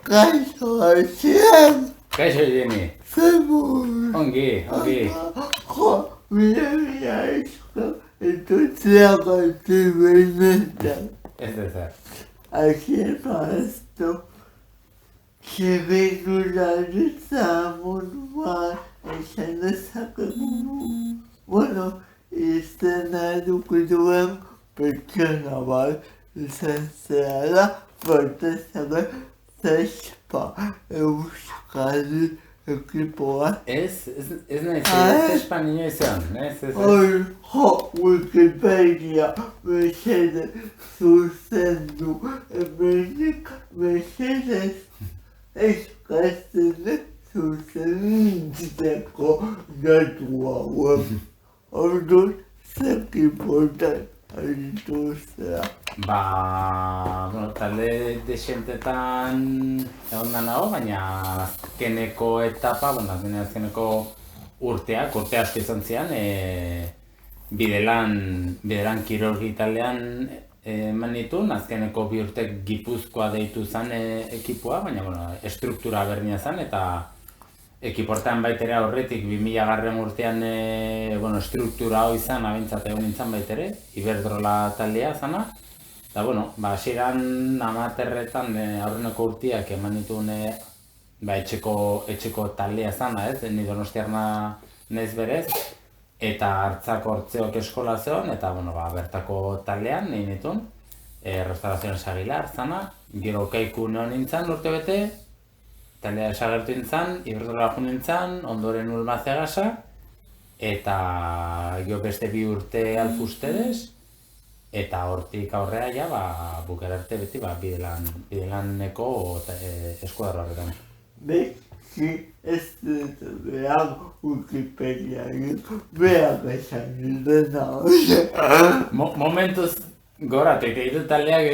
Kaixo hasian. Kaixo, Jenny. Zemur. Ongi. Jo, mira esko. Entuziako zibenetan. Ez dezer. Hasieko esto. Txibendularitza mundua esan dezakegu. Bueno, izena edukiduen pertsona bat izan zehara fortezaren zespa euskadi ekipoa. Ez nahi zespa nio izan, ez. Jo, Wikipedia mesede zuzendu emenik mesedez eskatzen zuzentzeko datu hauek. Orduan, zekipotan aritu zera. Talde desentetan egon da nago, baina azkeneko etapa, azkeneko urte asko izan zian, bidelan kirurgi taldean eman nituen, azkeneko bi urtek Gipuzkoa deitu zen ekipoa, baina estruktura berdina zen, eta ekiportan baitere aurretik 2000 urtean estruktura hau izan, abintzat egon nintzen baitere, Iberdrola taldea zana. Eta, hasieran amaterretan aurreneko urtiak eman nituen etxeko taldea zana, ni donostiarna naiz berez, eta Hartzako Hortzeok eskola zeon, eta bertako taldean nahi nituen, Restauraziones Aguilar zana, gero Kaiku neon nintzen urte bete, taldea esagertu nintzen, Iberdrola jo nintzen, ondoren Ulmazegasa, eta gero beste bi urte Alfustedes, eta hortik aurrera bukera arte beti bidelaneko eskuadro horretan. Beki ez dut behar Wikipediarik behar esan dena. Momentuz goratek egiten taldeak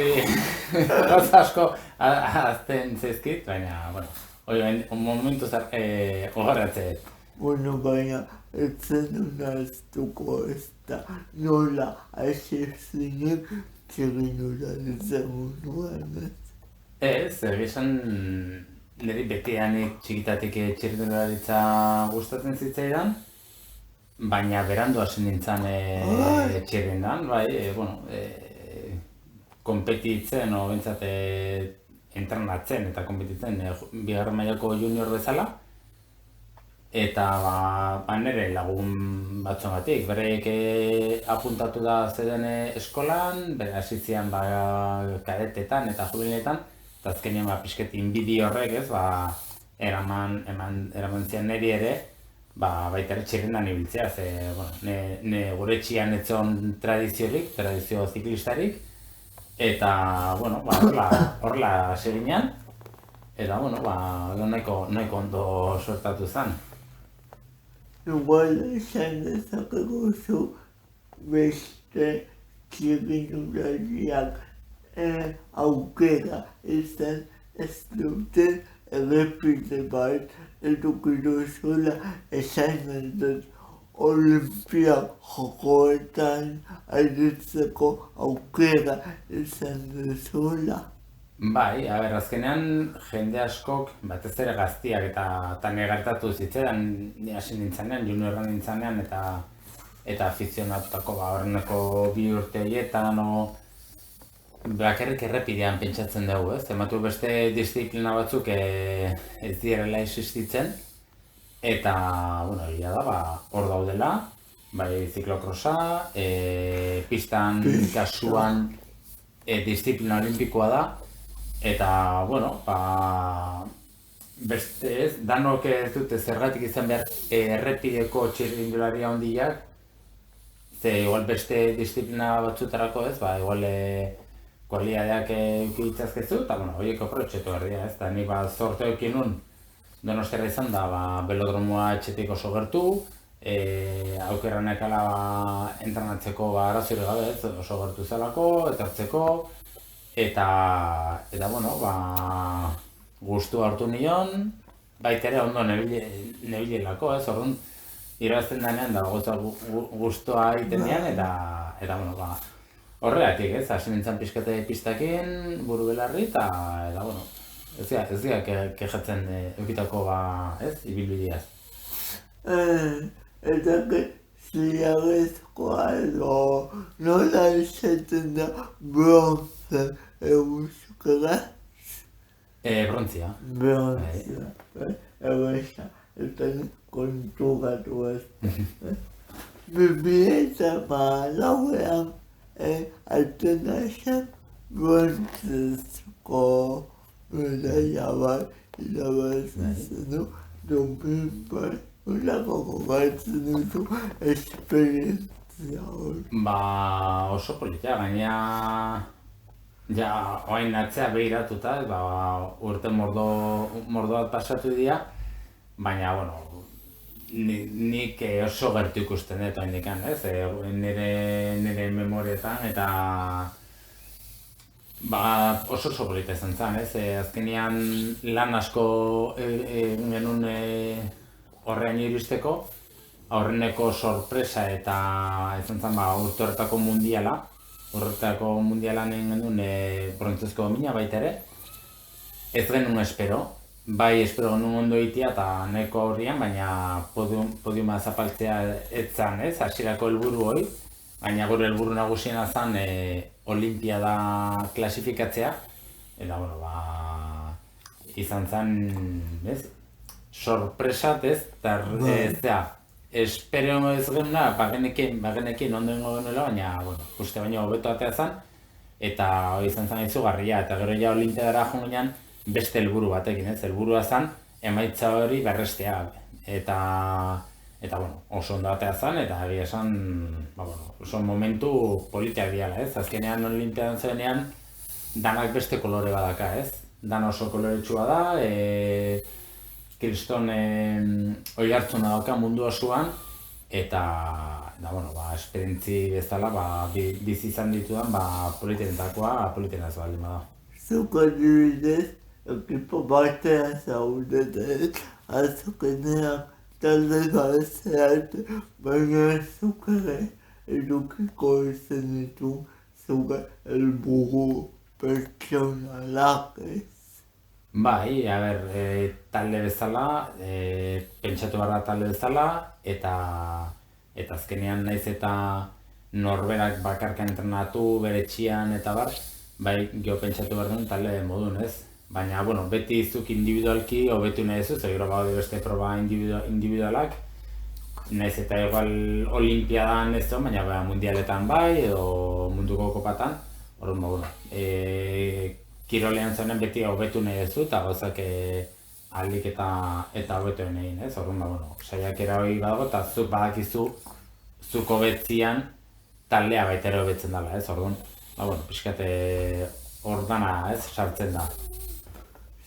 gauza asko azten zezkit, baina, momentuz goratzeet. Baina, etzen unaztuko ez da nola asezinik txirrindularitza munduan. Ez, egizan niri betianik txikitatik txirrindularitza gustatzen zitzaidan, baina berandu hasi nintzen txirrindan, konpetitzen, bintzat entrenatzen eta konpetitzen bigarren mailako junior bezala. Eta nire lagun batzuengatik, bereik apuntatu da zeden eskolan, bere hasitzean kadetetan eta jubileetan, eta azkenean pixket inbidi horrek eraman zian niri ere, baita ere txirrindan ibiltzea, gure etxian ez zon tradizio ziklistarik, eta horrela seginean, eta nahiko ondo sortatu zen. Igual esan dezakegu zu beste txirrindulariak aukera izan ez duten errepide bat eduki duzula esan dut Olimpia jokoetan aritzeko aukera izan duzula. Bai, azkenean jende askok, batez ere gaztiak eta negartatu zitzaidan, hasi nintzanean, juniorra nintzanean eta afizionatutako horreneko bi urte horietan, bakarrik errepidean pentsatzen dugu, tematu beste disiplina batzuk ez direla existitzen, eta, egia da, hor daudela, bai ziklokrosa, pistan kasuan disiplina olimpikoa da, eta, beste ez, danok ez dute zergatik izan behar errepideko txirrindularia handiak, ze igual beste disiplina batzutarako ez, igual kualidadeak eukiditzazkezu, eta horiek aprobetxetu berdia ez, eta ni zorte eukin nun Donostiarra izan da, belodromoa etxetik oso gertu, aukera nekala entrenatzeko arazorik gabe ez, oso gertu zelako, etortzeko, eta gustu hartu nion, baita ere ondo nebilelako ez, orduan irabazten denean da gustua egiten dian, eta horregatik ez, hasi nintzen pizkate pistakin, buru belarri, eta Ez dira kejatzen eukitako ibilbideaz. Eta zilarrezkoa edo nola izaten da bronze euskara? Brontzia. Bronzea, erresa, eta konturatu ez. 2014 hartzen zen brontzezko medaia bat irabazi zen Nolako gogatzen duzu esperientzia hori? Oso politia, gaina oain atzea behiratuta, urte mordo bat pasatu dira, baina, nik oso gertu ikusten dut haindikan, nire memorietan, eta oso polita izan zen, azkenean lan asko genuen horrean iristeko, aurreneko sorpresa eta izan zen urte horretako mundiala, egin genuen brontzezko domina baita ere, ez genuen espero, espero genuen ondo egitea eta nahiko aurrian, baina podiuma zapaltzea ez zen, hasierako helburu hori, baina gure helburu nagusiena zen olimpiada klasifikatzea, eta izan zen, sorpresat espero ez genuena, bagenekien ondo ingo genuela, baina, uste baino hobeto atea zen, eta hori izan zen izugarria, eta gero ja olimpiadara joan ginen beste helburu batekin, helburua zen emaitza hori berrestea, eta oso ondo atea zen, eta egia esan, oso momentu politiak diala, azkenean olimpiadan zenean, danak beste kolore badaka, dan oso koloretsua da, kriston hori hartzuna dauka mundu osoan, eta esperientzi bezala bizi izan ditudan politenetakoa baldin bada. Zuk adibidez, ekipo batean zaudete, azokenean talde bat zeharte, baina zuk ere edukiko izan ditu zure helburu pertsonalak ez. Bai, talde bezala, pentsatu behar da talde bezala, eta azkenean naiz eta norberak bakarka entrenatu, bere etxean eta geho pentsatu behar duen talde modun, Baina, beti zuk individualki hobetu nahi duzu, gero baude beste proba individualak, naiz eta igual olimpiadan ez baina mundialetan edo munduko kopatan, kirolean zonen beti hobetu nahi duzu, eta gauzak aldik eta hobetu egin, saiakera hori badago, eta zuk badakizu zuk hobetzian taldea baita ere hobetzen dela, pixkat ordana sartzen da.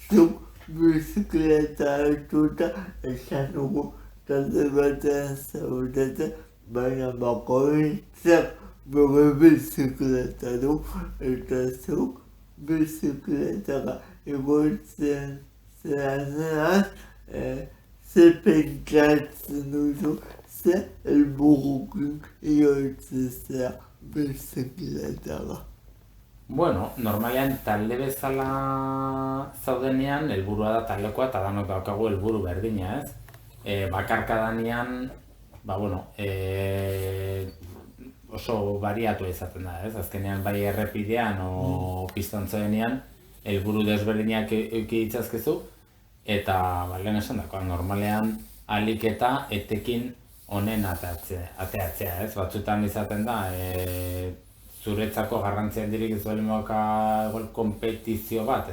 Zuk bizikleta hartuta esan dugu talde batean zaudete, baina bakoitzak bere bizikleta du, eta zuk bizikletara egoitzen zehanean, ze pentsatzen duzu, ze helburukin igoitzea bizikletara. Normalean talde bezala zaudenean, helburua da taldekoa eta danok daukagu helburu berdina, bakarka danean, oso bariatu izaten da, azkenean bai errepidean o pistan zaudenean, helburu desberdinak eduki ditzazkezu, eta lehen esan dakoa, normalean ahalik eta etekin honen ateatzea, batzuetan izaten da, zuretzako garrantzia handirik ez bali moka kompetizio bat,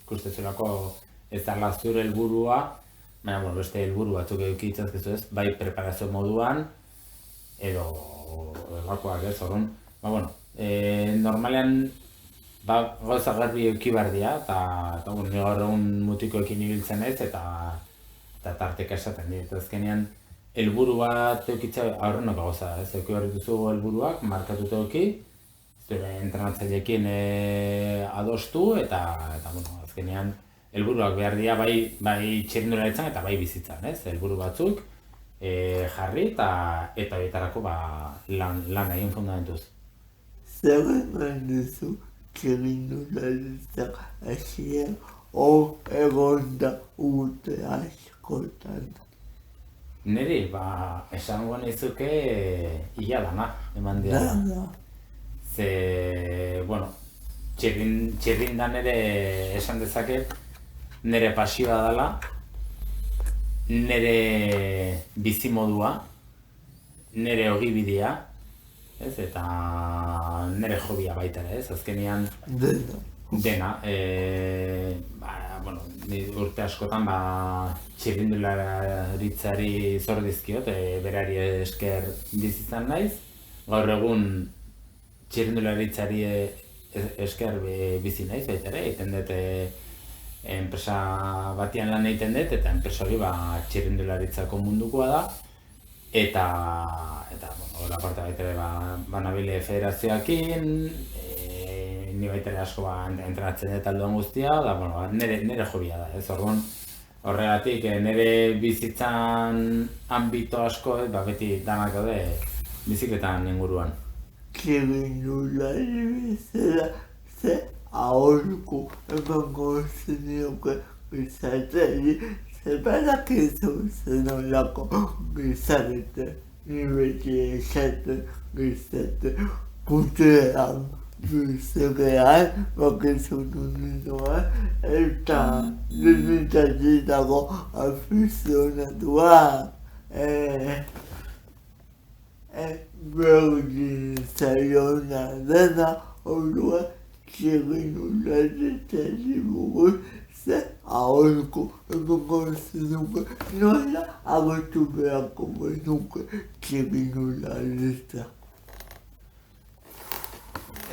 ikustezulako ez dala zure helburua, baina beste helburu batzuk eduki ditzazkezu, bai preparazio moduan, edo gakoak orduan. Normalean gauza garbi eduki behar dira, eta ni gaur egun mutikoekin ibiltzen ez, eta tarteka esaten dira. Azkenean helburu bat edukitzea aurrenoko gauza, eduki behar dituzu helburuak, markatuta eduki, zure entrenatzaileekin adostu, eta azkenean helburuak behar dira bai txirrindularitzan eta bai bizitzan, helburu batzuk jarri eta bietarako lan egin fundamentuz. Zer eman duzu txirrindularitzak hasieran hor egon da urte askotan. Niri, esango nizuke ia dana, eman dira. Ze, bueno, txirrindan ere esan dezaket, nire pasioa dela, nire bizimodua, nire ogibidea, ez, eta nire jobia baita ere, ez, azkenean dena. Bueno, urte askotan txirrindularitzari zor dizkiot, berari esker bizizan naiz. Gaur egun txirrindularitzari esker bizi naiz baita ere, egiten dut enpresa batian lan egiten dut, eta enpresa hori txirrindularitzako mundukoa da. Eta bueno, hori aparte baita ere banabile federazioakin, ni baita ere asko entrenatzen dut alduan guztia, da, bueno, nire jobia da, ez, orduan, horregatik, nire bizitzan ambito asko, beti danak daude bizikletan inguruan. Txirrindulari bezala, ze aholku emango zenioke bizatzari, ze badakizu zenolako bizarete, ni beti esaten bizate, putean. Bizarrean, bakizun unituan, eta denetatzitako afizionatua. Berdin zaiona dena, orduan txirrindularitzari buruz, ze aholku emango zenuke, nola agertu beharko benuke txirrindularitza.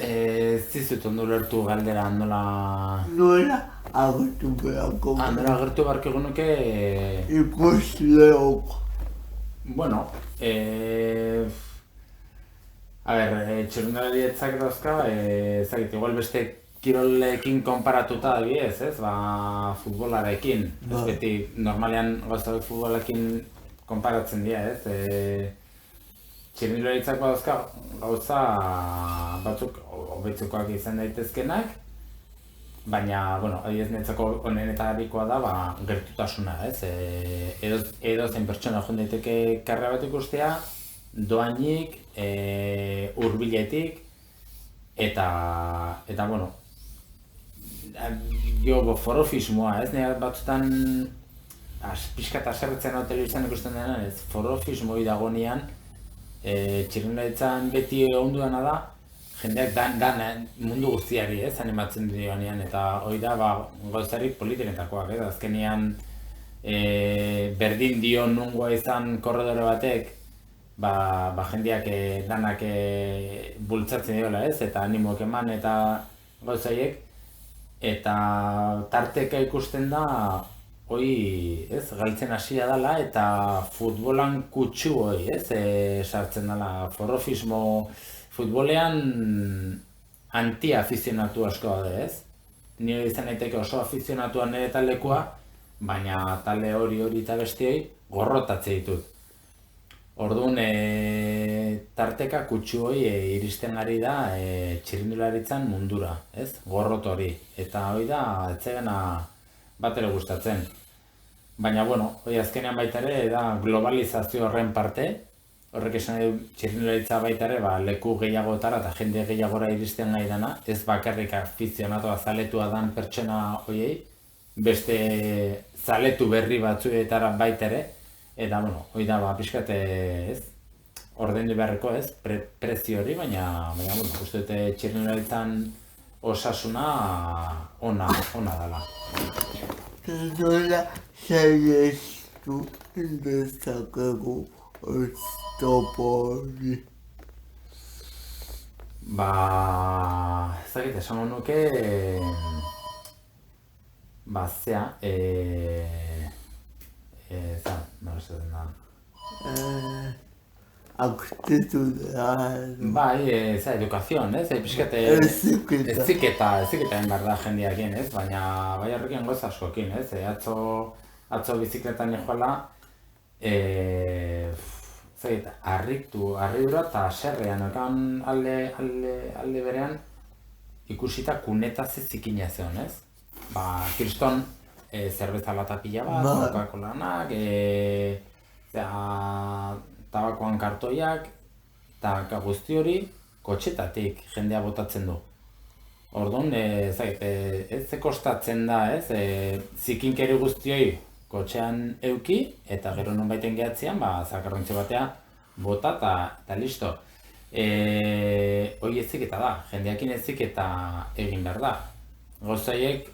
Zizut ondo lertu galdera nola... Nola agertu beharko benuke. Nola agertu beharko genuke... Ikusleok. Bueno, txirrindularitzak dauzka, ezagit, igual beste kirolekin konparatuta adibidez, ez? Futbolarekin. Ez beti, normalean gauzak futbolarekin konparatzen dira, ez? Txirrindularitzak dauzka gauza batzuk hobetzekoak izan daitezkenak, baina, bueno, adibidez niretzako honenetarikoa da, gertutasuna, ez? Edozein pertsona joan daiteke karrera bat ikustea, doainik, hurbiletik, eta, bueno, forofismoa, ez? Nire batzutan, pixka eta aserretzen hau telebizan ikusten dena, ez? Forofismoi dagoenean, txirrindularitzan beti onduena da, jendeak dan mundu guztiari, ez, animatzen dioanean, eta hori da, gauzarik politenetakoak, ez, azkenean berdin dio nungoa izan korredore batek, jendeak danak bultzatzen diola, ez, eta animoak eman eta gauzaiek, eta tarteka ikusten da, hori, ez, galtzen hasia dela, eta futbolan kutsu hori, ez, sartzen dela, forofismo, futbolean anti-afizionatu asko da, ez? Nire izan daiteke oso afizionatua nire taldekoa, baina talde hori eta bestiei gorrotatze ditut. Orduan, tarteka kutsu hori iristen ari da txirrindularitzan mundura, ez? Gorrot hori. Eta hori da, etzegena bat ere gustatzen. Baina, bueno, hori azkenean baita ere da globalizazio horren parte. Horrek esan edo txirrindularitza baita ere leku gehiagotara eta jende gehiagora iristen nahi dana, ez bakarrik afizionatua zaletua dan pertsona horiei, beste zaletu berri batzuetara baita ere, eta, bueno, hori da, pixkat, ez, ordaindu beharreko, ez, prezio hori, baina, bueno, uste dute txirrindularitzan osasuna ona dela. Nola saihestu dezakegu oztopo hori? Ezagite, esango nuke, zea, nola esaten da. Aktitudea. Edukazion, ez? Pixkat, eziketa egin behar da jendeakin, ez? Baina, bai horrekin goza askokin, ez? Atzo bizikletan joala, harridura eta serrean, okan alde berean, ikusita kuneta zezikina zeon, ez? kriston zerbeza lata pila bat, Bai. Coca-Colanak, tabakoan kartoiak, eta guzti hori kotxetatik jendea botatzen du. Orduan, ez kostatzen da, zikinkeri guztioi kotxean euki, eta gero nonbaiten gehatzean, zakarrontxe batea bota eta listo. Hoi eziketa da, jendeakin eziketa egin behar da. Gauzaiek,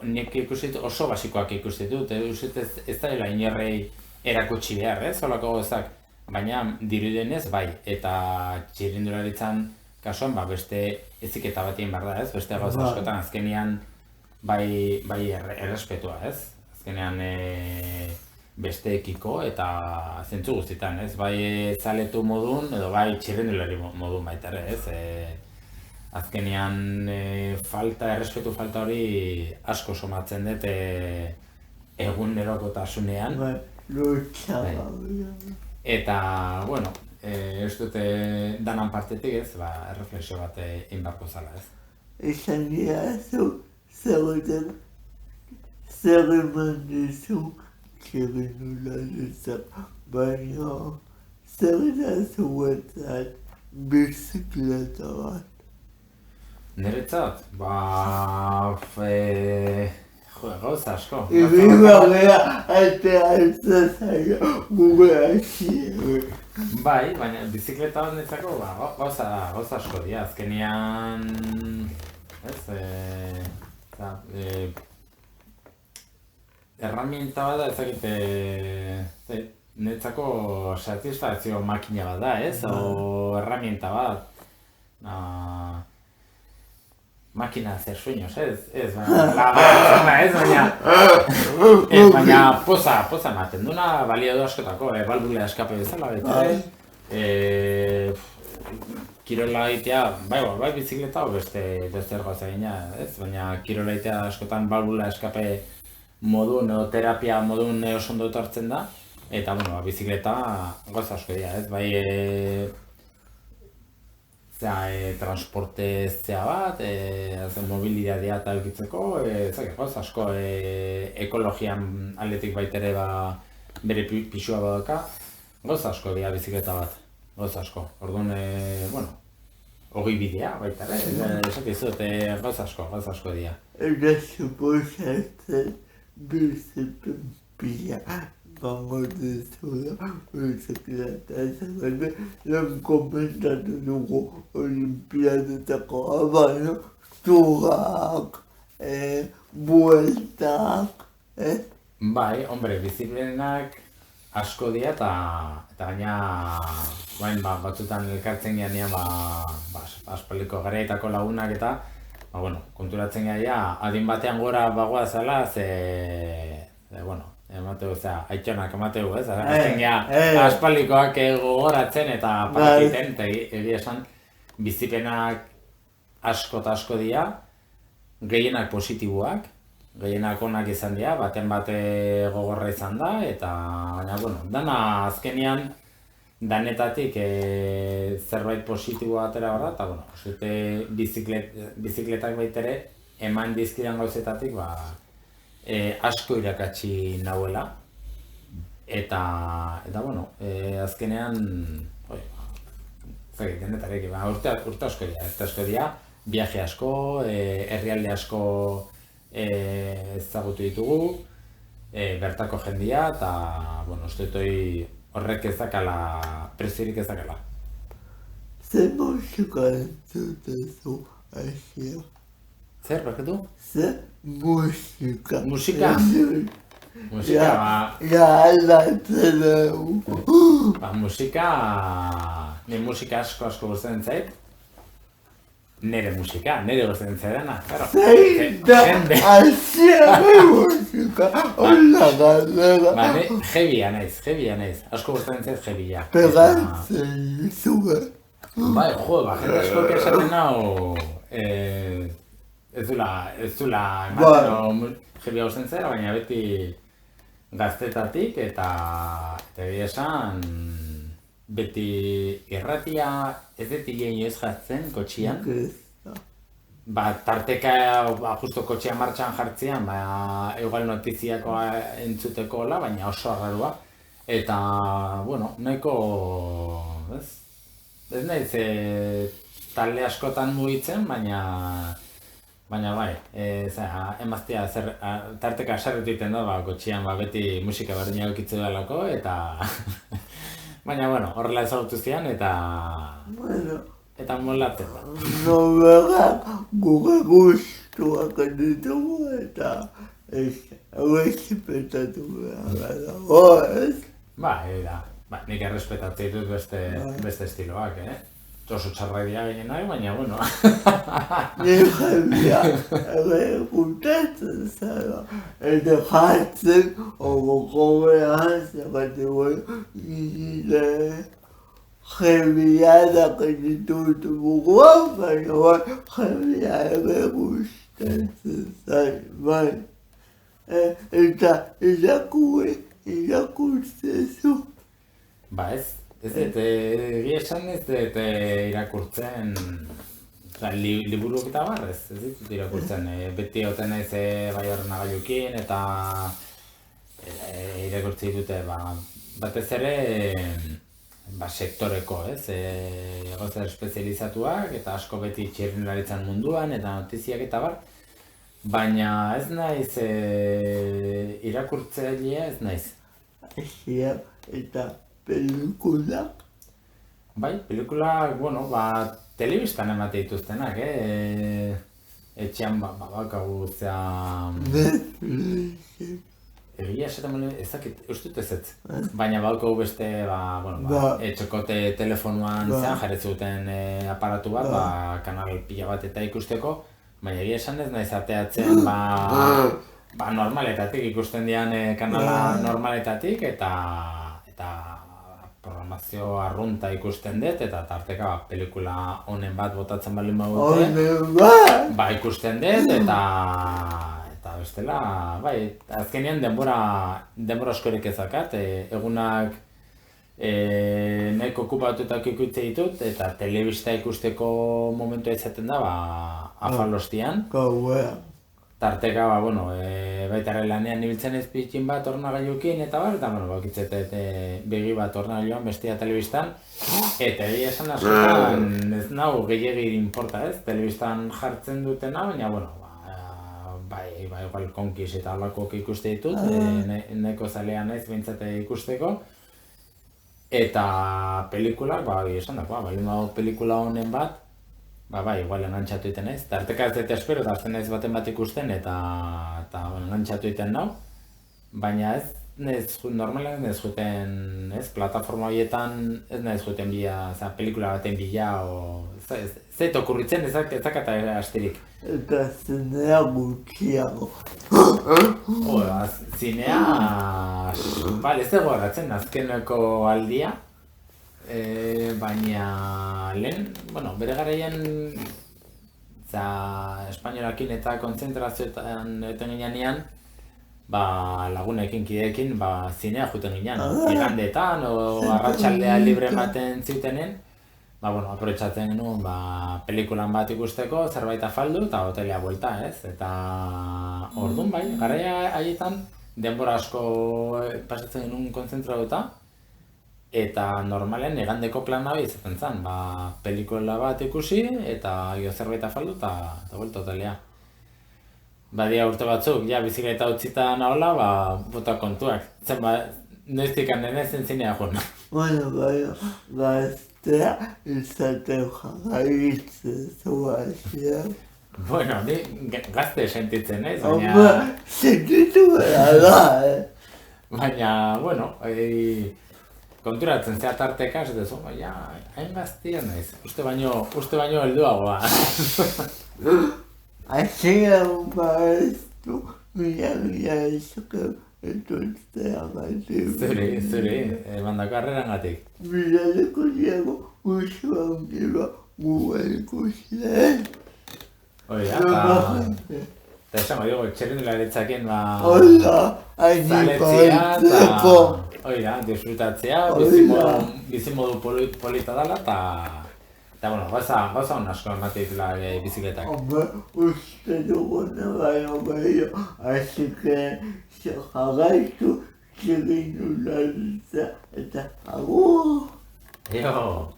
nik ikusit oso basikoak ikusit dut, ez da dela inerrei erakutsi behar, holako gauzak, baina dirudenez bai, eta txirrindularitzan kasuan beste eziketa bat egin behar da, beste gauza askotan azkenean bai errespetua, azkenean besteekiko eta zentzu guztietan, bai zaletu modun edo bai txirrindulari modun baita ere, azkenean errespetu falta hori asko somatzen dut egunerokotasunean. Eta, bueno, ez dute danan partetik erreflexio bat egin beharko zala, Esan dira zer eman dizu txirrindularitzak, baina zer da zuetzat bizikleta bat. Niretzat, gauza asko. Ibibagea altea zaila gure Bai, baina bizikleta bat netzako gauza asko dira, azkenean, erramienta bat da ezakite, netzako satisfakzio makina bat da, o erramienta bat, makina hacer sueños, baina poza ematen duna, balio du askotako, balbulea eskape bezala, kirola egitea, bai bizikleta o beste ergoza egina, baina kirola egitea askotan balbulea eskape modun edo terapia modun oso ondo etortzen da, eta bizikleta gauza asko dira, bai transporte bat, mobilidadea eta eukitzeko, gauza asko ekologian aldetik baitere bere pixua badauka, gauza asko dira bizikleta bat, gauza asko. Orduan, hogei bidea baita, esakizut, gauza asko dira. Eta suposatzen bizipen pila bango dezula bizikleta zabalde lan komentatu dugu olimpiadetako abano tugak, bueltak, Bai, hombre, bizikletak asko dira eta gaina batzutan elkartzen geanean aspaldiko garaietako lagunak eta konturatzen gaia adin batean gora bagoa zela emateu, aitxonak emateu, azten gea aspaldikoak gogoratzen eta parakiten, eta egia esan bizipenak asko eta asko dira, gehienak positiboak, gehienak onak izan dira, baten bate gogorra izan da, eta baina, dana azkenean danetatik zerbait positiboa atera behar da, eta bizikletak baitere eman dizkidan gauzetatik asko irakatsi nahuela, eta azkenean, denetarek, urte asko dira, viaje asko, herrialde asko ezagutu ditugu, bertako jendia, eta, uste horrek ez dakala, preziorik ez dakala. Zer musika entzutezu asia? Zer, barkatu? Zer musika? Musika? Aldatzen dugu. Ni musika asko gustatzen zait. Nere gustatzen zaidana, claro. Zein da asia musika, hola galdera. Heavya naiz, asko gustatzen zait heavya. Pegatzen zuen. Bai, jende asko esaten nau, ez dula ematen heavya gustatzen zaira, baina beti gaztetatik eta egia esan beti irratia ez dut inoiz jartzen kotxian. tarteka, justo kotxea martxan jartzean, igual notiziakoa entzuteko hola, baina oso arrarua. Eta, bueno, nahiko, ez nahiz talde askotan mugitzen, baina bai, emaztea tarteka sarritu egiten da, kotxean beti musika berdina eukitzu dalako, eta baina, bueno, horrela ezagutu zian, eta molatzen da. Noberak gure gustuak ditugu eta errespetatu behar dago, ez? Nik errespetatzen ditut beste estiloak, oso txarra dira gehienak, baina, bueno. Nik jendea gustatzen zara, eta jartzen ogoko behar zerratu nire jebiadak ditut buruan, baina jebia ere gustatzen zara, bai. Eta irakurtzezu. Ez dut, egia esan ez dut irakurtzen, liburuak eta bar, ez dut irakurtzen. Beti hoten naiz bai horren agailukin eta irakurtzi dute batez ere sektoreko, gauza espezializatuak eta asko beti txirrindularitzan munduan eta notiziak eta bar. Baina ez naiz irakurtzailea ez naiz. Eta pelikulak? Bai, pelikulak, bueno, telebistan emate dituztenak, etxean bakagu egia esaten ez dakit, ustut ez. Baina bakagu beste, etxokote telefonuan jarretzuten aparatu bat, kanal pila bat eta ikusteko, baina egia esan ez naiz ateatzen, normaletatik ikusten dian kanala normaletatik eta programazio arrunta ikusten dut eta tarteka pelikula honen bat botatzen baldin badute ikusten dut eta bestela, azkenean denbora askorik ezakat, egunak nahiko okupatutak ikutzen ditut eta telebista ikusteko momentua izaten da afalostian. Tarteka, baita lanean ibiltzen ez pitxin bat ordenagailukin eta bakitzetet begi bat ordenagailuan bestia telebistan. Eta egia esan askotan ez nahu gehiagir inporta ez, telebistan jartzen dutena, baina, igual konkis eta alakoak ikuste ditut, nahiko zalea naiz behintzate ikusteko. Eta pelikulak, esan dako, pelikula honen bat, igual engantzatu egiten naiz. Tarteka ez dut espero, eta azten naiz baten bat ikusten, eta engantzatu egiten nau. Baina normalen ez juten, plataforma horietan ez naiz juten pelikula baten bila, zait okurritzen ezak eta asterik. Eta zinea gutxiago. Zinea, ez dago agatzen azkeneko aldia. Baina lehen, bere garaian espainolakin eta kontzentrazioetan eten ginean lagunekin, kideekin, zinea juten ginean. Igandeetan o arratsaldea libre ematen ziutenen, aprobetxatzen genuen pelikulan bat ikusteko, zerbait afaldu eta hotelea buelta, ez? Eta orduan garaia haietan denbora asko pasatzen genuen kontzentratuta. Eta normalen igandeko plana izaten zen, pelikula bat ikusi eta zerbait afaldu eta buelta hotelea. Badia urte batzuk, bizikleta utzita nahola, bota kontuak. Noiztik handenezen zinea joan. Gaztea izaten jarraitzen zuazia. Ni gazte sentitzen naiz, baina... Sentitu gara da, Baina, konturatzen zea tarteka, ez duzu, hain gaztia naiz, uste baino helduagoa. Hasieran baeztu, mila esker etortzea gatik. Zuri, mandako harreran gatik. Bilaleko diago, usuan gero gure ikusten. Eta esango digo, txerrindularitzakin zaletzia eta disfrutatzea, bizimodu polita dela eta Eta, bueno, gauza hon asko ematen ditula bizikletak. Hombre, uste duguna baino gehiago, así que jarraitu, txegin ulertza eta agur! Jo!